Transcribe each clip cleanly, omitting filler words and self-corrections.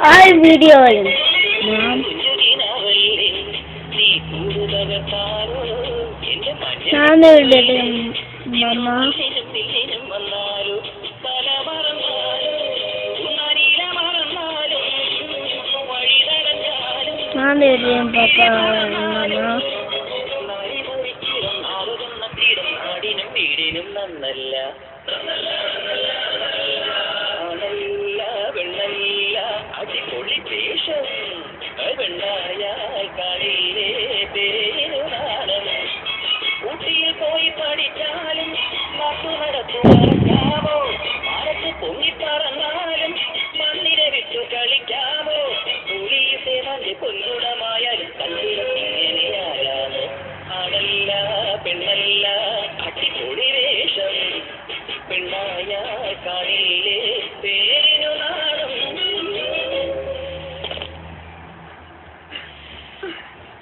ആ വീഡിയോയിൽ ഞാൻ ഊട്ടിയിൽ പോയി പഠിച്ചാലും നടക്കാമോ പാലത്ത് പൊങ്ങിപ്പറന്നാലും മണ്ണിനെ വിട്ടു കളിക്കാമോ പോലീസെ നല്ല പൊന്നുടമായാലും കല്ലിടത്തിങ്ങനെയാകാമോ ആണല്ല പെണ്ണല്ല അടിപൊളി വേഷം പെണ്ണായ കാണില്ലേ പേരിനു നാണം.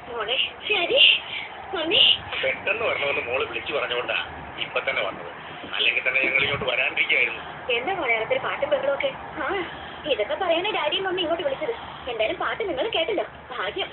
മോളെ ശരി പെട്ടെന്ന് വരണമെന്ന് മോള് വിളിച്ചു പറഞ്ഞോണ്ടാ ഇപ്പൊ തന്നെ വന്നത്. അല്ലെങ്കിൽ തന്നെ ഞങ്ങൾ ഇങ്ങോട്ട് വരാണ്ടിരിക്കുകയായിരുന്നു. എന്താ മലയാളത്തിൽ പാട്ടും ബഹളമൊക്കെ? ഇതൊക്കെ പറയാനേ ഡാഡിയും മമ്മി ഇങ്ങോട്ട് വിളിച്ചത്. എന്തായാലും പാട്ട് നിങ്ങൾ കേട്ടല്ലോ, ഭാഗ്യം.